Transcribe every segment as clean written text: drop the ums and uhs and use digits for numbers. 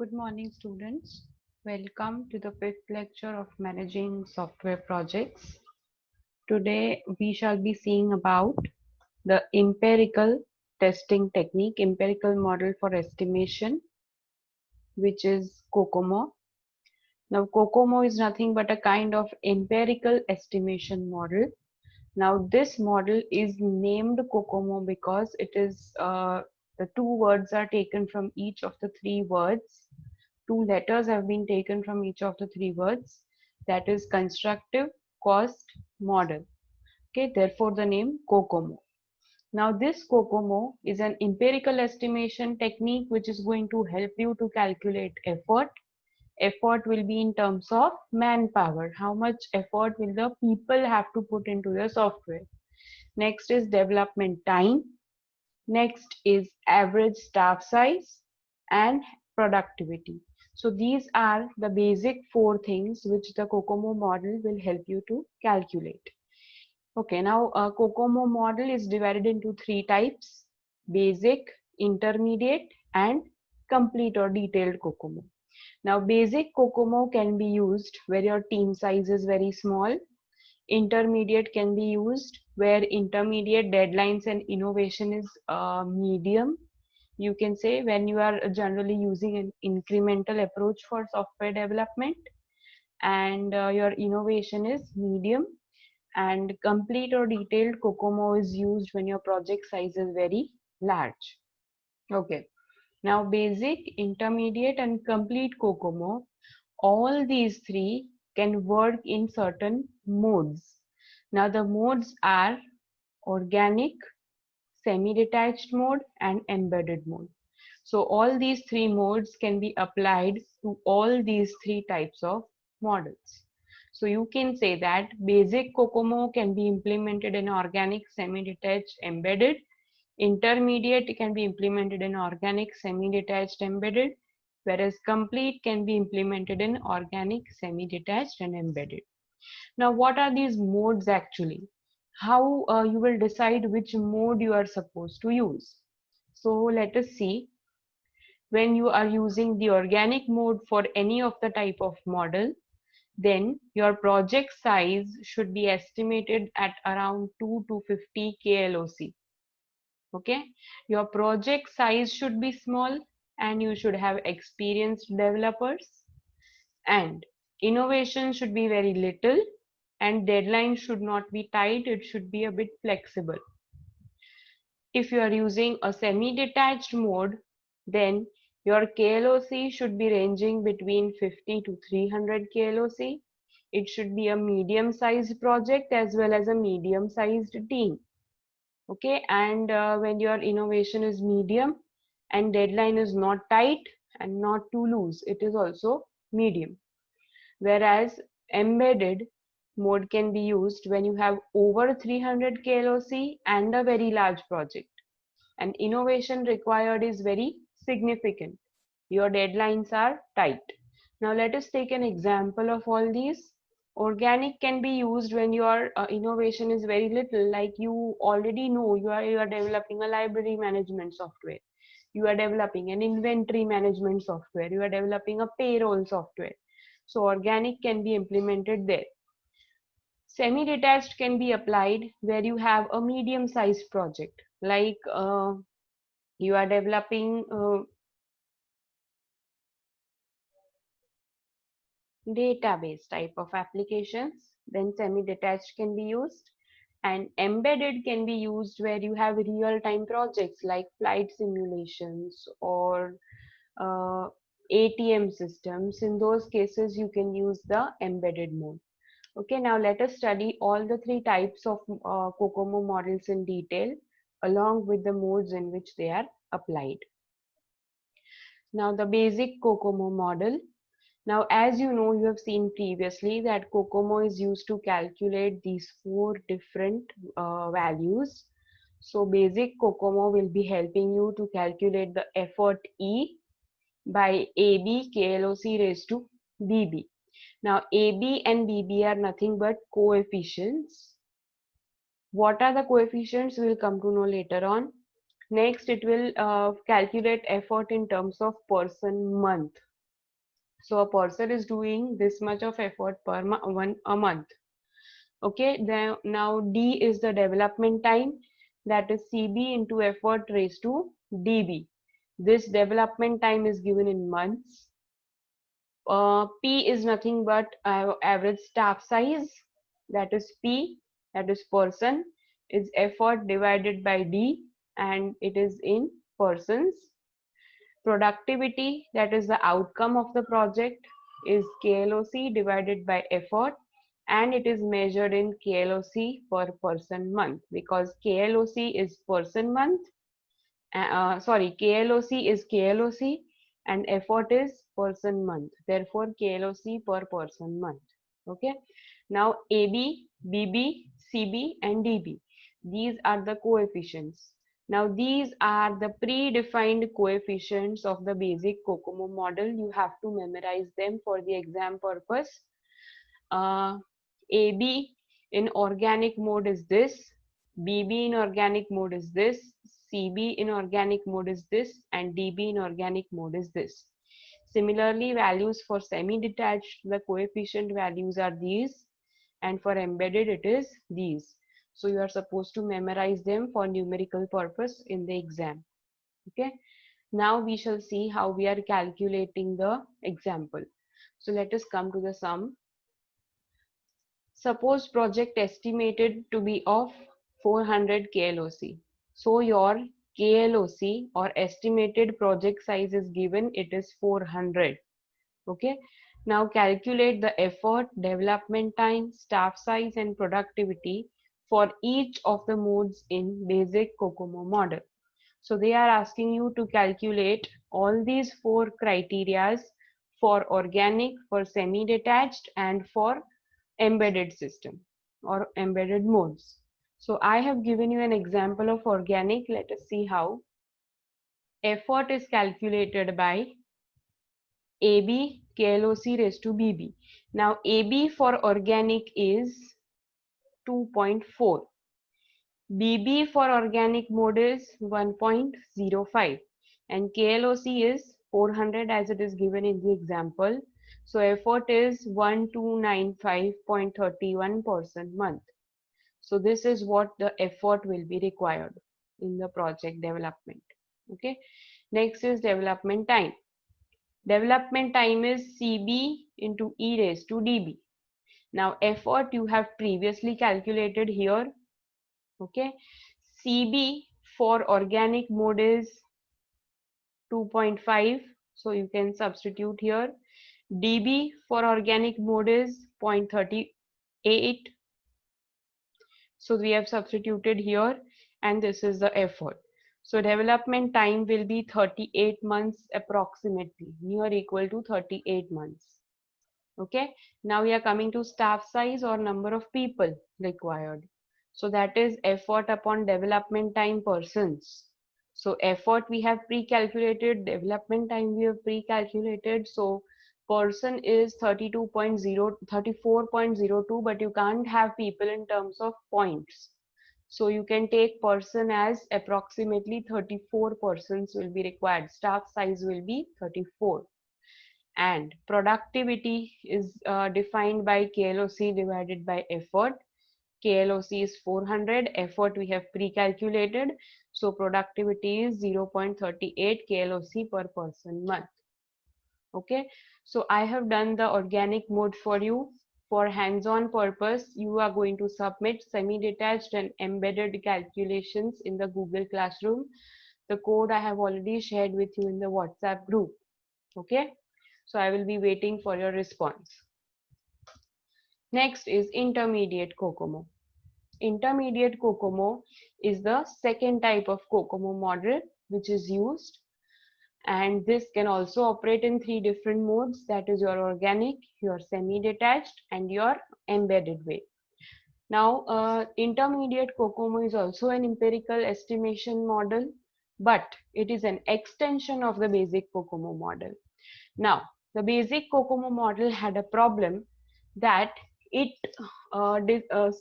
Good morning, students. Welcome to the fifth lecture of Managing Software Projects. Today, we shall be seeing about the empirical testing technique, empirical model for estimation, which is COCOMO. Now, COCOMO is nothing but a kind of empirical estimation model. Now, this model is named COCOMO because it is the two words are taken from each of the three words. Two letters have been taken from each of the three words, that is constructive cost model. Okay, therefore the name COCOMO. Now this COCOMO is an empirical estimation technique which is going to help you to calculate effort. Effort will be in terms of manpower. How much effort will the people have to put into the software? Next is development time. Next is average staff size and productivity. So these are the basic four things which the COCOMO model will help you to calculate. Okay, now a COCOMO model is divided into three types: basic, intermediate, and complete or detailed COCOMO. Now basic COCOMO can be used where your team size is very small. Intermediate can be used where intermediate deadlines and innovation is medium. You can say when you are generally using an incremental approach for software development, and your innovation is medium. And complete or detailed COCOMO is used when your project size is very large. Okay, now basic, intermediate, and complete COCOMO, all these three can work in certain modes. Now the modes are organic, semi-detached mode, and embedded mode. So all these three modes can be applied to all these three types of models. So you can say that basic COCOMO can be implemented in organic, semi-detached, embedded. Intermediate can be implemented in organic, semi-detached, embedded, whereas complete can be implemented in organic, semi-detached, and embedded. Now, what are these modes actually? How you will decide which mode you are supposed to use? So let us see. When you are using the organic mode for any of the type of model, then your project size should be estimated at around 2 to 50 KLOC. Okay, your project size should be small and you should have experienced developers, and innovation should be very little, and deadline should not be tight, it should be a bit flexible. If you are using a semi-detached mode, then your KLOC should be ranging between 50 to 300 KLOC. It should be a medium-sized project as well as a medium-sized team. Okay, and when your innovation is medium and deadline is not tight and not too loose, it is also medium. Whereas embedded mode can be used when you have over 300 KLOC and a very large project, and innovation required is very significant. Your deadlines are tight. Now let us take an example of all these. Organic can be used when your innovation is very little, like you already know you are developing a library management software, you are developing an inventory management software, you are developing a payroll software. So organic can be implemented there. Semi-detached can be applied where you have a medium-sized project, like you are developing database type of applications, then semi-detached can be used. And embedded can be used where you have real-time projects like flight simulations or uh, ATM systems. In those cases, you can use the embedded mode. Okay, now let us study all the three types of COCOMO models in detail along with the modes in which they are applied. Now the basic COCOMO model. Now, as you know, you have seen previously that COCOMO is used to calculate these four different values. So basic COCOMO will be helping you to calculate the effort E by AB KLOC raised to BB. Now, AB and BB are nothing but coefficients. What are the coefficients? We'll come to know later on. Next, it will calculate effort in terms of person month. So a person is doing this much of effort per a month. Okay, then now D is the development time, that is CB into effort raised to DB. This development time is given in months. P is nothing but average staff size, that is P, that is person, is effort divided by D, and it is in persons. Productivity, that is the outcome of the project, is KLOC divided by effort, and it is measured in KLOC per person month, because KLOC is person month, KLOC is KLOC and effort is person month. Therefore, KLOC per person month. Okay. Now, AB, BB, CB and DB. These are the coefficients. Now, these are the predefined coefficients of the basic COCOMO model. You have to memorize them for the exam purpose. AB in organic mode is this, BB in organic mode is this, CB in organic mode is this, and DB in organic mode is this. Similarly, values for semi-detached, the coefficient values are these, and for embedded it is these. So you are supposed to memorize them for numerical purpose in the exam. Okay. Now we shall see how we are calculating the example. So let us come to the sum. Suppose project estimated to be of 400 KLOC. So your KLOC or estimated project size is given, it is 400. Okay. Now calculate the effort, development time, staff size and productivity for each of the modes in basic COCOMO model. So they are asking you to calculate all these four criterias for organic, for semi-detached and for embedded system or embedded modes. So I have given you an example of organic. Let us see how. Effort is calculated by AB KLOC raised to BB. Now AB for organic is 2.4. BB for organic mode is 1.05 and KLOC is 400 as it is given in the example. So effort is 1295.31 person month. So this is what the effort will be required in the project development. Okay. Next is development time. Development time is CB into E raised to DB. Now effort you have previously calculated here. Okay. CB for organic mode is 2.5. So you can substitute here. DB for organic mode is 0.38. So we have substituted here and this is the effort. So development time will be 38 months approximately, near equal to 38 months. Okay. Now we are coming to staff size or number of people required. So that is effort upon development time persons. So effort we have pre-calculated, development time we have pre-calculated. So person is 34.02, but you can't have people in terms of points. So you can take person as approximately 34 persons will be required. Staff size will be 34. And productivity is defined by KLOC divided by effort. KLOC is 400, effort we have pre-calculated. So productivity is 0.38 KLOC per person month. Okay, so I have done the organic mode for you. For hands-on purpose, you are going to submit semi-detached and embedded calculations in the Google Classroom. The code I have already shared with you in the WhatsApp group. Okay, so I will be waiting for your response. Next is intermediate COCOMO. Intermediate COCOMO is the second type of COCOMO model which is used, and this can also operate in three different modes, that is your organic, your semi-detached and your embedded way. Now intermediate COCOMO is also an empirical estimation model, but it is an extension of the basic COCOMO model. Now the basic COCOMO model had a problem that it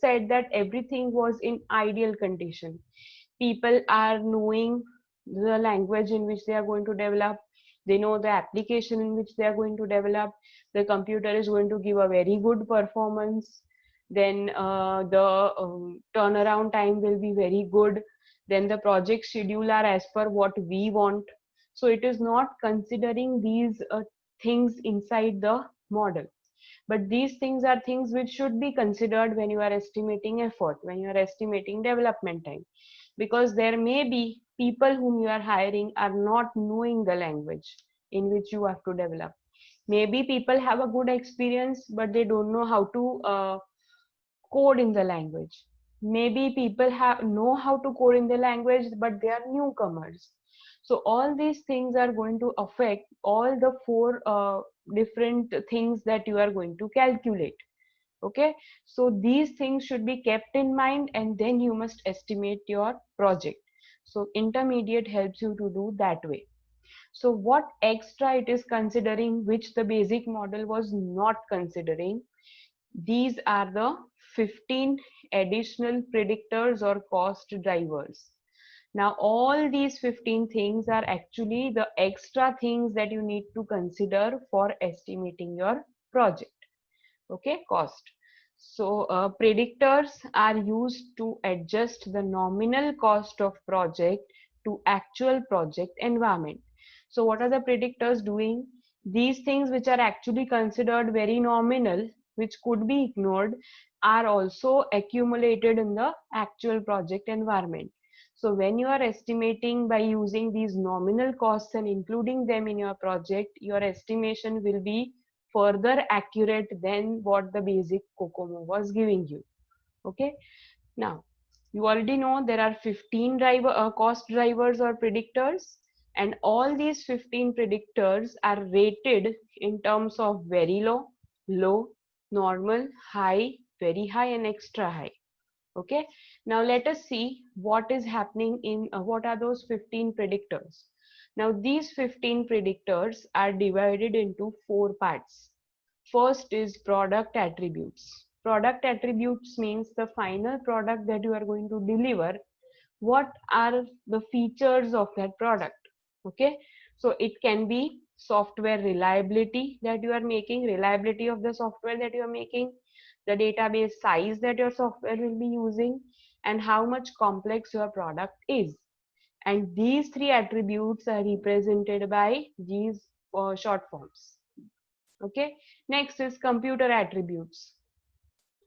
said that everything was in ideal condition. People are knowing the language in which they are going to develop. they know the application in which they are going to develop, the computer is going to give a very good performance, then the turnaround time will be very good, then the project schedule are as per what we want. So it is not considering these things inside the model, but these things are things which should be considered when you are estimating effort, when you are estimating development time, because there may be people whom you are hiring are not knowing the language in which you have to develop. Maybe people have a good experience, but they don't know how to code in the language. Maybe people have know how to code in the language, but they are newcomers. So all these things are going to affect all the four different things that you are going to calculate. Okay, so these things should be kept in mind, and then you must estimate your project. So intermediate helps you to do that way. So what extra it is considering which the basic model was not considering? These are the 15 additional predictors or cost drivers. Now all these 15 things are actually the extra things that you need to consider for estimating your project. Okay, cost. So predictors are used to adjust the nominal cost of project to actual project environment. So what are the predictors doing? These things which are actually considered very nominal, which could be ignored, are also accumulated in the actual project environment. So when you are estimating by using these nominal costs and including them in your project, your estimation will be further accurate than what the basic COCOMO was giving you. Okay. Now, you already know there are 15 cost drivers or predictors, and all these 15 predictors are rated in terms of very low, low, normal, high, very high, and extra high. Okay. Now let us see what is happening in what are those 15 predictors. Now these 15 predictors are divided into four parts. First is product attributes. Product attributes means the final product that you are going to deliver. What are the features of that product? Okay. So it can be software reliability that you are making, reliability of the software that you are making, the database size that your software will be using, and how much complex your product is. And these three attributes are represented by these short forms. Okay. Next is computer attributes.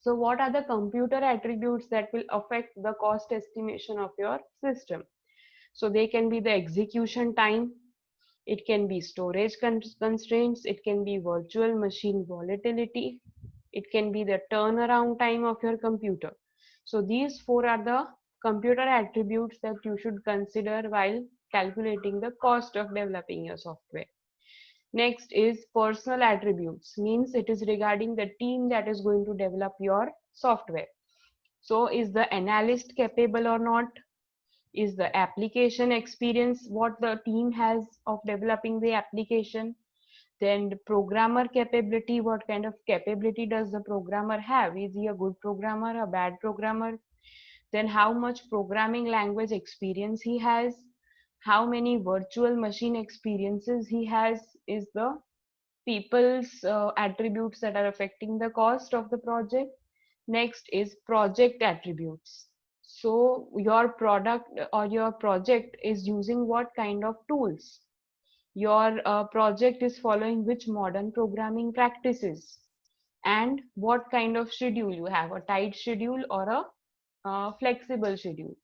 So what are the computer attributes that will affect the cost estimation of your system? So they can be the execution time, it can be storage constraints, it can be virtual machine volatility, it can be the turnaround time of your computer. So these four are the computer attributes that you should consider while calculating the cost of developing your software. Next is personal attributes, means it is regarding the team that is going to develop your software. So is the analyst capable or not? Is the application experience what the team has of developing the application? Then the programmer capability, what kind of capability does the programmer have? Is he a good programmer, a bad programmer? Then how much programming language experience he has, how many virtual machine experiences he has, is the people's attributes that are affecting the cost of the project. Next is project attributes. So your product or your project is using what kind of tools? Your project is following which modern programming practices? And what kind of schedule you have, a tight schedule or a flexible schedule?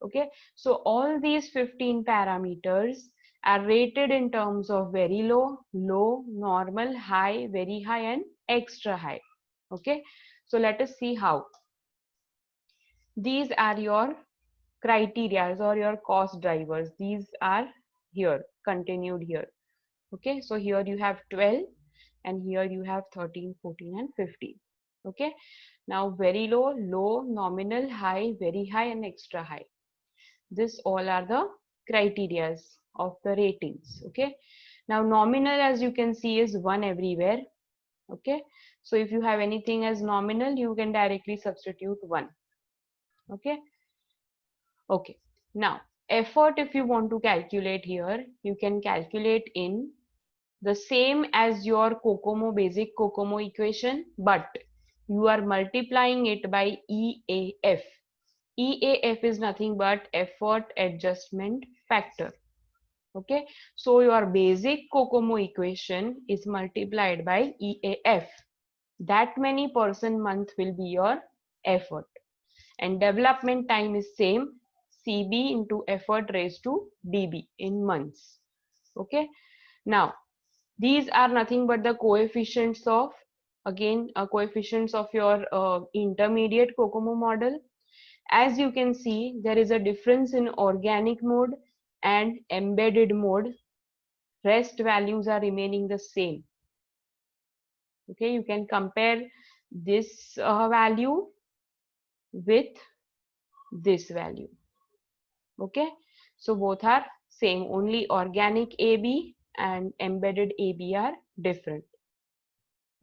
Okay, so all these 15 parameters are rated in terms of very low, low, normal, high, very high, and extra high. Okay, so let us see how. These are your criteria or your cost drivers. These are here, continued here. Okay, so here you have 12 and here you have 13, 14, and 15. Okay, now very low, low, nominal, high, very high, and extra high. This all are the criterias of the ratings. Okay, now nominal, as you can see, is 1 everywhere. Okay, so if you have anything as nominal, you can directly substitute 1. Okay. Okay, now effort, if you want to calculate here, you can calculate in the same as your COCOMO, basic COCOMO equation, but you are multiplying it by EAF. EAF is nothing but effort adjustment factor. Okay, so your basic COCOMO equation is multiplied by EAF. That many person month will be your effort, and development time is same, CB into effort raised to DB in months. Okay, now these are nothing but the coefficients of, again, coefficients of your intermediate COCOMO model. As you can see, there is a difference in organic mode and embedded mode. Rest values are remaining the same. Okay, you can compare this value with this value. Okay, so both are same, only organic AB and embedded AB are different.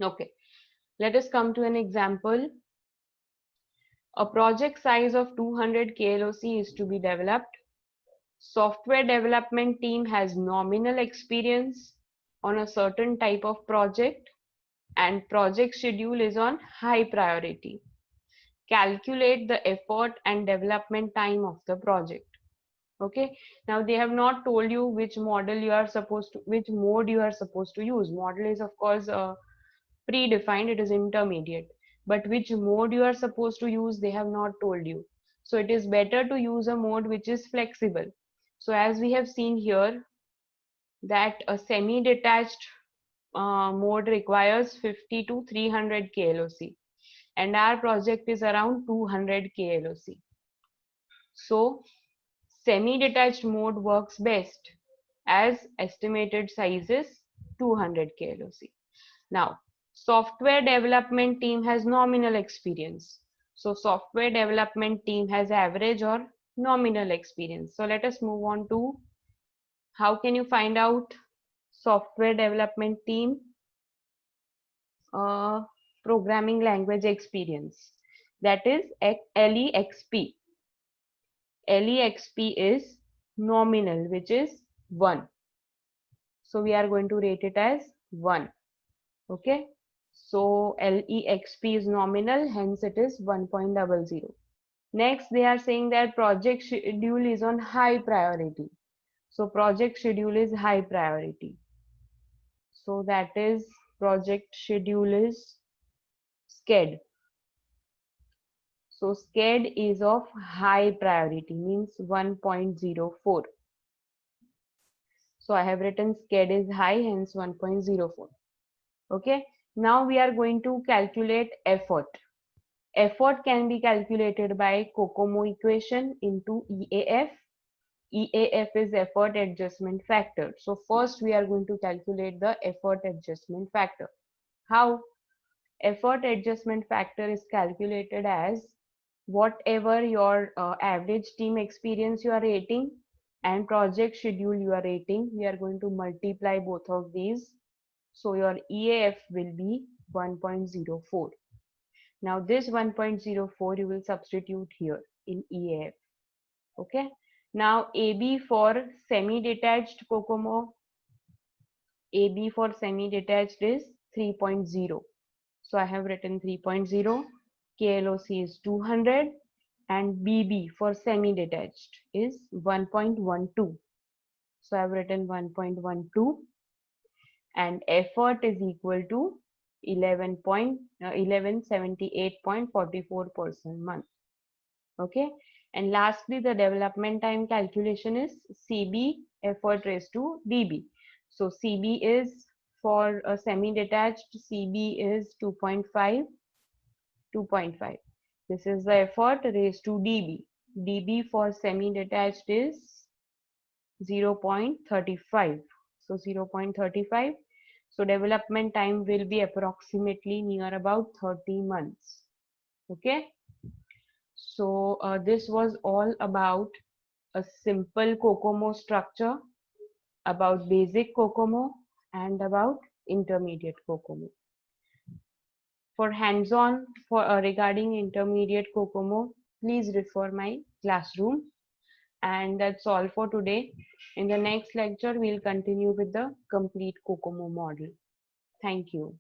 Okay, let us come to an example. A project size of 200 KLOC is to be developed. Software development team has nominal experience on a certain type of project and project schedule is on high priority. Calculate the effort and development time of the project. Okay, now they have not told you which model you are supposed to, which mode you are supposed to use. Model is of course predefined, it is intermediate, but which mode you are supposed to use they have not told you. So it is better to use a mode which is flexible. So as we have seen here, that a semi-detached mode requires 50 to 300 KLOC and our project is around 200 KLOC. So semi-detached mode works best as estimated size is 200 KLOC. Now, software development team has nominal experience. So software development team has average or nominal experience. So let us move on to how can you find out software development team programming language experience. That is LEXP. LEXP is nominal, which is 1. So we are going to rate it as 1. Okay. So LEXP is nominal, hence it is 1.00. Next, they are saying that project schedule is on high priority. So project schedule is high priority. So that is project schedule is SCHED. So SCHED is of high priority, means 1.04. So I have written SCHED is high, hence 1.04. Okay. Now we are going to calculate effort. Effort can be calculated by COCOMO equation into EAF. EAF is effort adjustment factor. So first we are going to calculate the effort adjustment factor. How? Effort adjustment factor is calculated as whatever your average team experience you are rating and project schedule you are rating, we are going to multiply both of these. So your EAF will be 1.04. Now this 1.04 you will substitute here in EAF. Okay. Now AB for semi-detached COCOMO, AB for semi-detached is 3.0. So I have written 3.0, KLOC is 200 and BB for semi-detached is 1.12. So I have written 1.12 and effort is equal to 1178.44% month. Okay, and lastly the development time calculation is CB effort raised to DB. So CB is for a semi-detached, CB is 2.5. This is the effort raised to DB. DB for semi-detached is 0.35. So 0.35. So development time will be approximately near about 30 months. Okay. So this was all about a simple COCOMO structure, about basic COCOMO and about intermediate COCOMO. For hands-on for regarding intermediate COCOMO, please refer my classroom. And that's all for today. In the next lecture, we'll continue with the complete COCOMO model. Thank you.